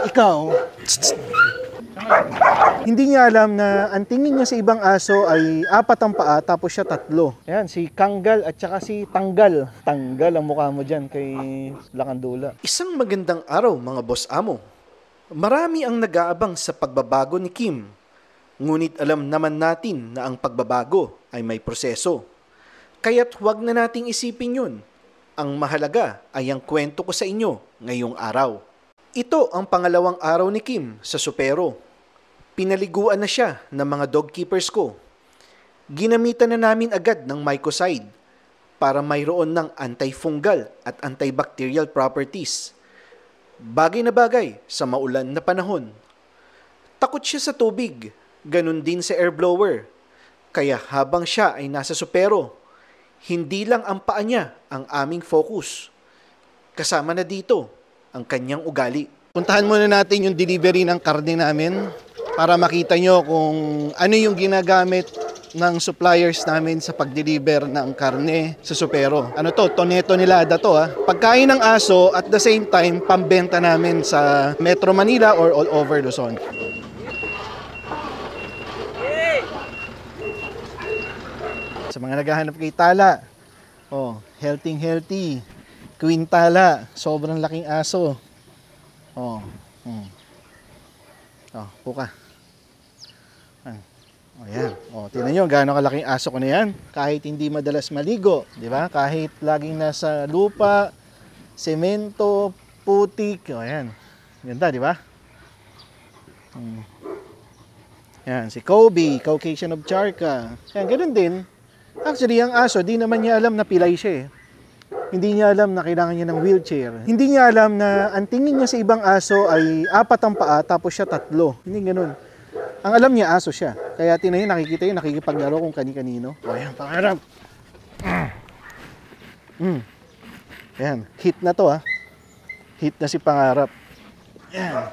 Ikaw, hindi niya alam na ang tingin niya sa ibang aso ay 4 ang paa tapos siya 3. Ayan, si Kanggal at saka si Tanggal. Tanggal ang mukha mo dyan kay Lakandula. Isang magandang araw mga boss amo. Marami ang nag-aabang sa pagbabago ni Kim. Ngunit alam naman natin na ang pagbabago ay may proseso. Kaya't huwag na nating isipin yun. Ang mahalaga ay ang kwento ko sa inyo ngayong araw. Ito ang pangalawang araw ni Kim sa supero. Pinaliguan na siya ng mga dog keepers ko. Ginamitan na namin agad ng mycocide para mayroon ng antifungal at antibacterial properties. Bagay na bagay sa maulan na panahon. Takot siya sa tubig, ganun din sa air blower. Kaya habang siya ay nasa supero, hindi lang ang paa niya ang aming focus. Kasama na dito ang kanyang ugali. Puntahan muna natin yung delivery ng karne namin para makita nyo kung ano yung ginagamit ng suppliers namin sa pag-deliver ng karne sa supero. Ano to? Toneto nilada to ha. Pagkain ng aso at the same time, pambenta namin sa Metro Manila or all over Luzon. Sa mga naghahanap kay tala, oh, healthy. Queen tala, sobrang laking aso. Oh, oh, puka. O yan. O, tingnan nyo, gaano kalaking aso ko na yan. Kahit hindi madalas maligo, di ba? Kahit laging nasa lupa, semento, putik. O, yan. Ganda, di ba? Yan, si Kobe, Caucasian of Charka. Yan, ganun din. Actually, ang aso, di naman niya alam na pilay siya eh. Hindi niya alam na kailangan niya ng wheelchair. Hindi niya alam na ang tingin niya sa ibang aso ay 4 ang paa tapos siya 3. Hindi ganun. Ang alam niya, aso siya. Kaya tinayin, nakikita yun, nakikipaglaro kung kani-kanino. O yan, pangarap. Yan, hit na to ha. Hit na si Pangarap. Yan.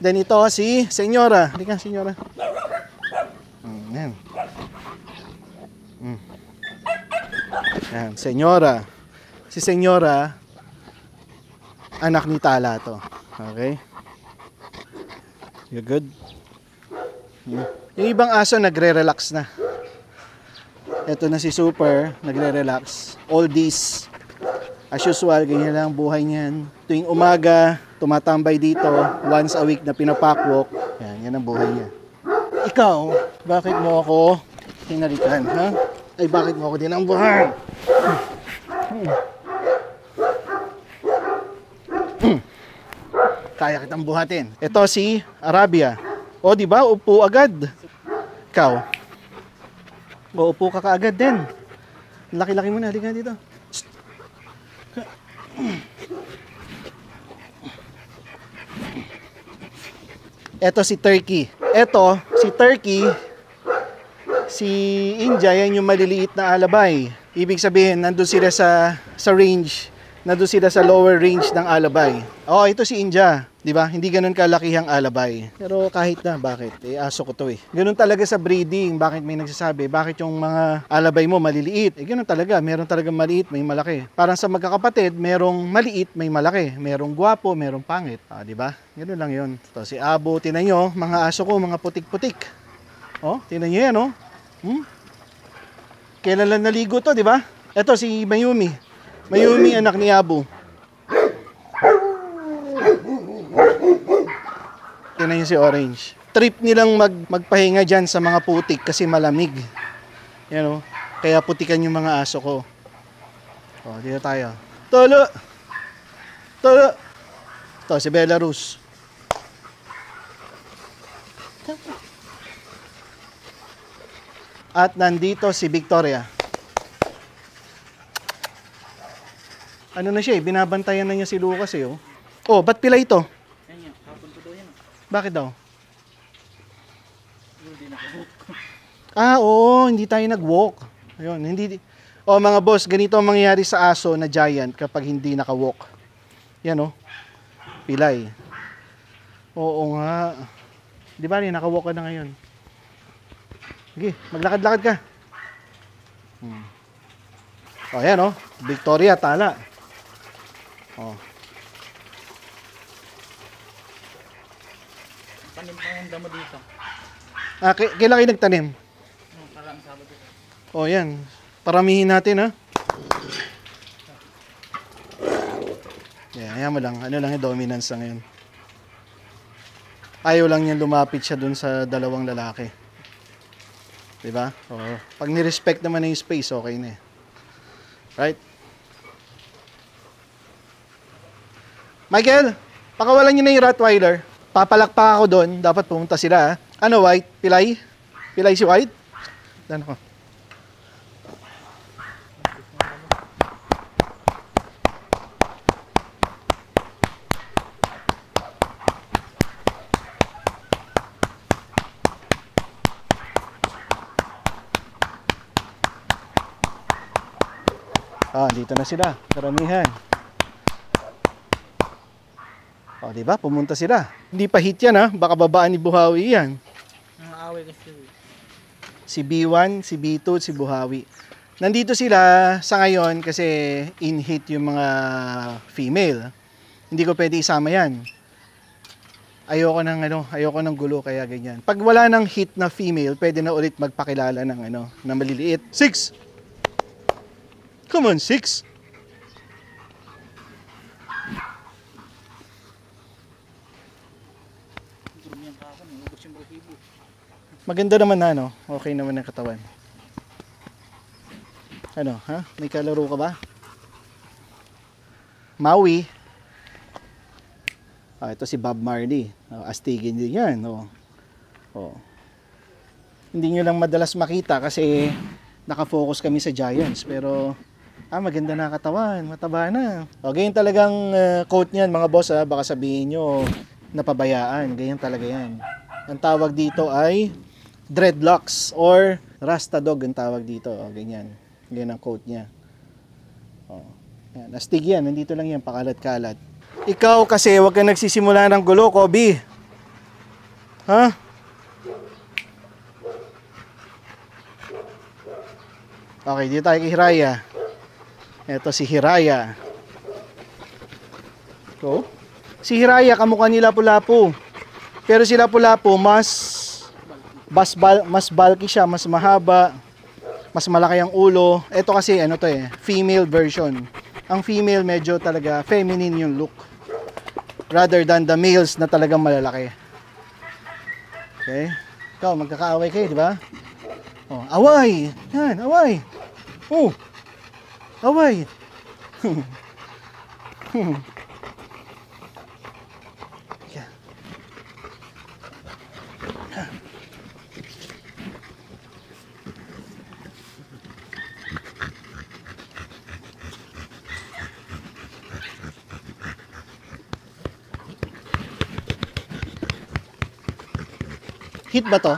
Then ito si Senyora. Hindi ka, Senyora. Yan. Yan, Senyora. Si Senyora, anak ni Tala to. Okay? You good? Yung ibang aso nagre-relax na. Ito na si Super, nagre-relax. Oldies. As usual, ganyan lang ang buhay niyan. Tuwing umaga, tumatambay dito. Once a week na pinapakwalk. Yan ang buhay niya. Ikaw, bakit mo ako hinalikan, ha? Ay, bakit mo ako dinambuhan? Kaya kitang buhatin. Ito si Arabia. O, di ba? Upo agad. Ikaw. O, upo ka kaagad din. Laki-laki mo na. Halika dito. Ito si Turkey. Ito, si Turkey, si India, yan yung maliliit na alabay. Ibig sabihin, nandun sila sa range. Nandun sila sa lower range ng alabay. Oh, ito si India. Di ba? Hindi ganun kalakihang alabay. Pero kahit na, bakit? Eh, aso ko to eh. Ganun talaga sa breeding. Bakit may nagsasabi? Bakit yung mga alabay mo maliliit? Eh, ganun talaga. Meron talagang maliit, may malaki. Parang sa magkakapatid, merong maliit, may malaki. Merong gwapo, merong pangit. Ah, di ba? Ganun lang yun. Ito si Abo. Tinan nyo, mga aso ko, mga putik-putik. Oh, tinan nyo yan, oh. Kailan lang naligo to, di ba? Ito si Mayumi. Mayumi, anak ni Abo. Tingnan nyo si Orange. Trip nilang magpahinga dyan sa mga putik kasi malamig. Yan o. Kaya putikan yung mga aso ko. O, dito tayo. Tolo! Tolo! Ito, si Belarus. At nandito si Victoria. Ano na siya eh, binabantayan na niya si Lucas eh. Oh, ba't pila ito? Bakit daw? Ah, oo, hindi tayo nag-walk. Ayun, hindi. Oh, mga boss, ganito ang mangyayari sa aso na giant kapag hindi naka-walk. Yan oh. Pilay. Oo nga. Di ba rin, naka-walk ka na ngayon. Sige, maglakad-lakad ka. Oh, yan oh. Victoria, tala. Oh. Tanim pa yung damo dito. Kailan kayo nagtanim? Parang Sabado. O yan. Paramihin natin ha. Yan mo lang. Ano lang yung dominance lang yun. Ayaw lang niya lumapit siya dun sa dalawang lalaki. Diba? O, pag nirespect naman na yung space, okay na eh. Right? Michael, pakawalan niyo na yung Rottweiler. Papalakpak ako doon. Dapat pumunta sila. Ano, White? Pilay? Pilay si White? Dan ako. Dito na sila. Karamihan. Di ba? Pumunta sila. Hindi pa hit yan ha. Baka babaan ni Buhawi yan. Ang away kasi. Si B1, si B2, si Buhawi. Nandito sila sa ngayon kasi in-hit yung mga female. Hindi ko pwede isama yan. Ayoko ng gulo kaya ganyan. Pag wala ng hit na female, pwede na ulit magpakilala ng na maliliit. 6. Come on, 6. Maganda naman na, okay naman ang katawan. May kalaro ka ba? Maui. Ito si Bob Marley. Astigin din yan. Hindi nyo lang madalas makita kasi nakafocus kami sa Giants. Pero, maganda na katawan. Mataba na. Ganyan talagang quote niyan mga boss. Baka sabihin nyo, napabayaan. Ganyan talaga yan. Ang tawag dito ay dreadlocks or rasta dog ang tawag dito. Ganyan. Ganyan ang quote niya. Yan. Astig yan. Nandito lang yan. Pakalat-kalat. Ikaw kasi huwag kang nagsisimula ng gulo, Kobe. Ha? Okay, dito tayo kay Hiraya. Ito si Hiraya. Si Hiraya, kamukha ni Lapu-Lapu. Pero si Lapu-Lapu, mas bulky siya, mas mahaba, mas malaki ang ulo. Ito kasi, female version. Ang female medyo talaga feminine yung look. Rather than the males na talagang malalaki. Okay? Ikaw, magkakaaway kayo, di ba? Away! Yan, away! Away! Hit ba to?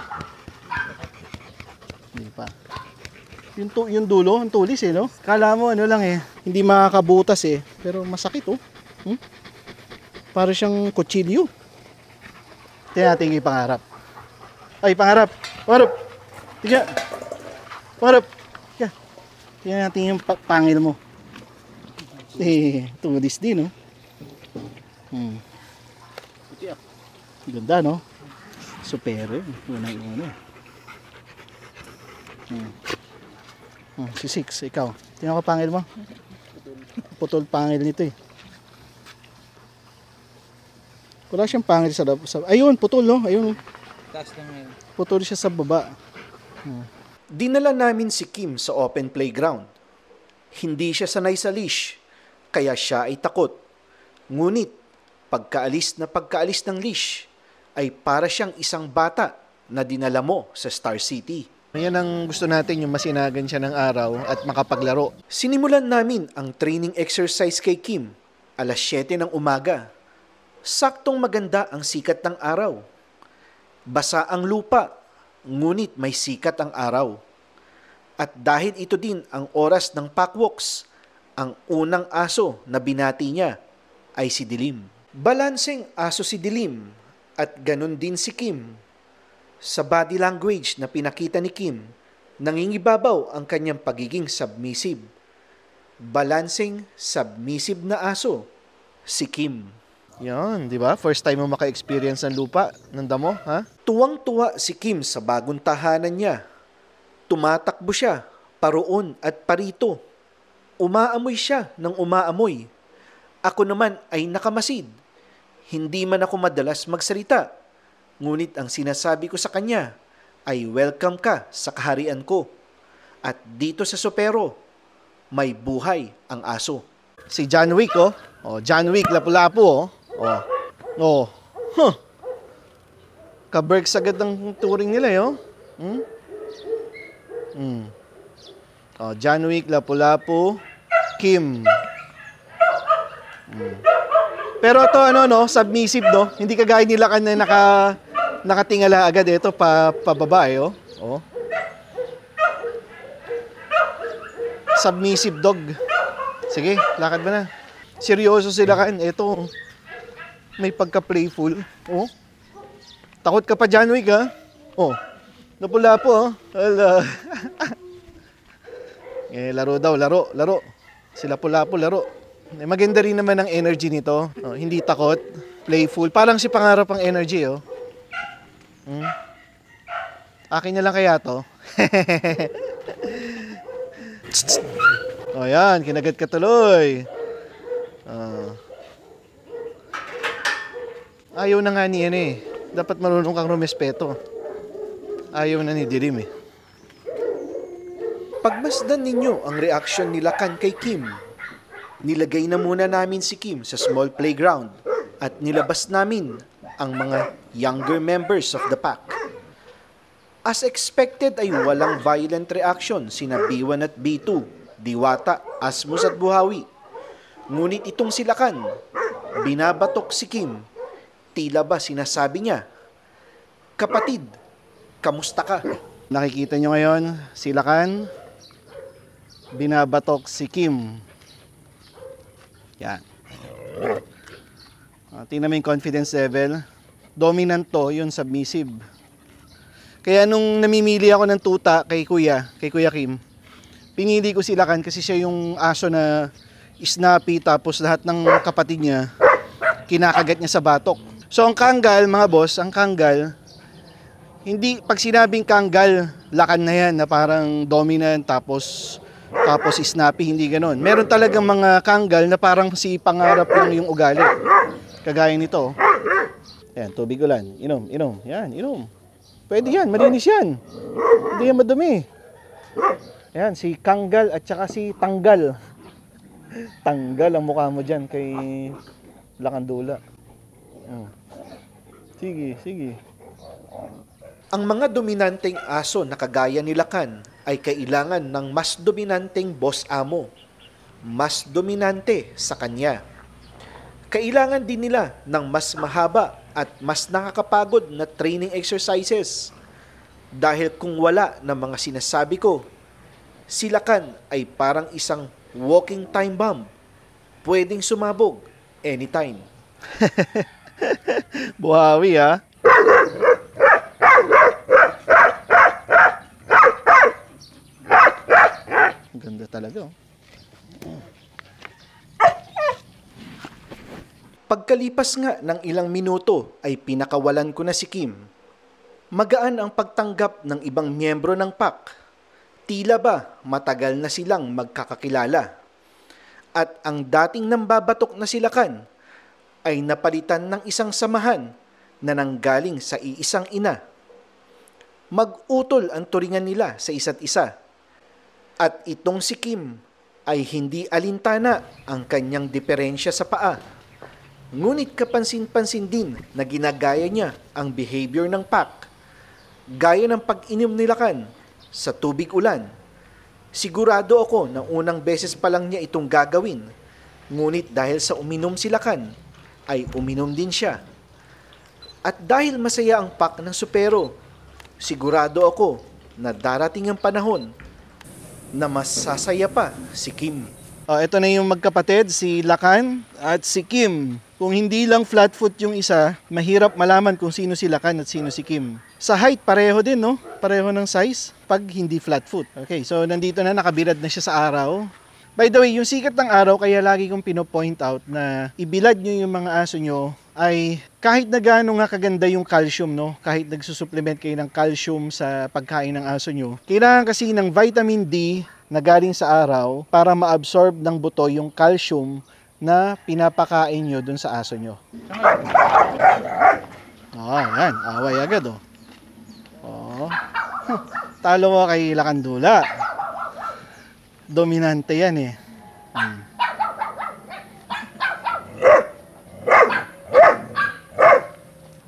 Hindi pa. Yung dulo, ang tulis no? Kala mo lang hindi makakabutas pero masakit Para siyang kutsilyo. Tingnan natin yung pangarap. Ay, pangarap. Pangarap. Tiga. Pangarap. Tiga. Tingnan natin yung pangil mo. Tulis din Ganda Supero yun. Unang-una. Si 6, ikaw. Tingnan ko pangil mo. Putol pangil nito Wala siyang pangil sa ayun, putol Ayun. Taas lang ngayon. Putol siya sa baba. Dinala namin si Kim sa open playground. Hindi siya sanay sa leash, kaya siya ay takot. Ngunit, pagkaalis ng leash, ay para siyang isang bata na dinala mo sa Star City. Yan ang gusto natin, yung masinagan siya ng araw at makapaglaro. Sinimulan namin ang training exercise kay Kim, alas 7 ng umaga. Saktong maganda ang sikat ng araw. Basa ang lupa, ngunit may sikat ang araw. At dahil ito din ang oras ng packwalks, ang unang aso na binati niya ay si Dilim. Balanseng aso si Dilim at ganun din si Kim. Sa body language na pinakita ni Kim, nangingibabaw ang kanyang pagiging submissive. Balanseng submissive na aso, si Kim. Yan, di ba? First time mo maka-experience ng lupa, ng damo, ha? Tuwang-tuwa si Kim sa bagong tahanan niya. Tumatakbo siya, paroon at parito. Umaamoy siya ng umaamoy. Ako naman ay nakamasid. Hindi man ako madalas magsalita. Ngunit ang sinasabi ko sa kanya ay welcome ka sa kaharian ko. At dito sa Sopero, may buhay ang aso. Si John Wick, oh. Oh, John Wick, lapu-lapu, oh. Oh. Oh. Huh. Ka-Berks agad ang turing nila, oh. Oh, John Wick, lapu-lapu, Kim. Pero ito, submissive, no? Hindi kagaya nila kan na nakatingala agad. Ito, pababa, eh, oh. Oh. Submissive dog. Sige, lakad ba na? Seryoso sila kan. Ito, may pagka-playful. Oh. Takot ka pa, John Wick, ha? Oh. Lapu-lapu, oh. Hala. Laro daw, laro. Sila lapu-lapu, laro. Maganda rin naman ang energy nito. Oh, hindi takot, playful. Parang si Pangarap ang energy, oh. Akin na lang kaya to. Oh, yan. Kinagat ka tuloy. Ayaw na nga niyan, eh. Dapat marunong kang rumespeto. Ayaw na ni Dilim, eh. Pagmasdan ninyo ang reaksyon nila kan kay Kim. Nilagay na muna namin si Kim sa small playground at nilabas namin ang mga younger members of the pack. As expected ay walang violent reaction sina B1 at B2, Diwata, Asmus at Buhawi. Ngunit itong silakan, binabatok si Kim. Tila ba sinasabi niya, "Kapatid, kamusta ka?" Nakikita nyo ngayon, silakan, binabatok si Kim. Yan. Tingnan mo yung confidence level. Dominant to, yun submissive. Kaya nung namimili ako ng tuta kay Kuya Kim, pinili ko silakan kasi siya yung aso na snappy, tapos lahat ng kapatid niya, kinakagat niya sa batok. So ang Kangal, mga boss, hindi, pag sinabing Kangal, lakan na yan, na parang dominant, tapos snappy, hindi ganon. Meron talagang mga Kangal na parang si Pangarap lang yung ugali. Kagaya nito. Yan, tubig ulan. Inom. Yan, inom. Pwede yan, malinis yan. Hindi yan madumi. Yan, si Kangal at saka si Tanggal. Tanggal ang mukha mo dyan kay Lakandula. Sige. Ang mga dominanteng aso na kagaya ni Lakan ay kailangan ng mas dominanteng boss amo. Mas dominante sa kanya. Kailangan din nila ng mas mahaba at mas nakakapagod na training exercises. Dahil kung wala ng mga sinasabi ko, si Lakan ay parang isang walking time bomb. Pwedeng sumabog anytime. Buhawi, ha? Ganda talaga, oh. Pagkalipas nga ng ilang minuto ay pinakawalan ko na si Kim. Magaan ang pagtanggap ng ibang miyembro ng pack. Tila ba matagal na silang magkakakilala. At ang dating nambabatok na silakan ay napalitan ng isang samahan na nanggaling sa iisang ina. Mag-utol ang turingan nila sa isa't isa. At itong si Kim ay hindi alintana ang kanyang diferensya sa paa. Ngunit kapansin-pansin din na ginagaya niya ang behavior ng pack. Gaya ng pag-inom ni Lakan sa tubig ulan. Sigurado ako na unang beses pa lang niya itong gagawin. Ngunit dahil sa uminom si Lakan, ay uminom din siya. At dahil masaya ang pack ng Sopero, sigurado ako na darating ang panahon na mas sasaya pa si Kim. Ito na yung magkapatid, si Lakan at si Kim. Kung hindi lang flatfoot yung isa, mahirap malaman kung sino si Lakan at sino si Kim. Sa height, pareho din, no? Pareho ng size pag hindi flatfoot. Okay, so nandito na, nakabirad na siya sa araw. By the way, yung sikat ng araw, kaya lagi kong pinopoint out na ibilad nyo yung mga aso nyo ay kahit na gaano nga kaganda yung calcium, no? Kahit nagsusupplement kayo ng calcium sa pagkain ng aso nyo, kailangan kasi ng vitamin D na galing sa araw para ma-absorb ng buto yung calcium na pinapakain nyo dun sa aso nyo. Yan. Away agad, oh. Talo mo kay Lakandula. Dominante yan eh.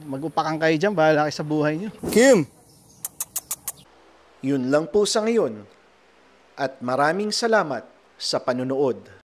Mag-upakan kayo dyan, bahala kayo sa buhay nyo. Kim! Yun lang po sa ngayon. At maraming salamat sa panunood.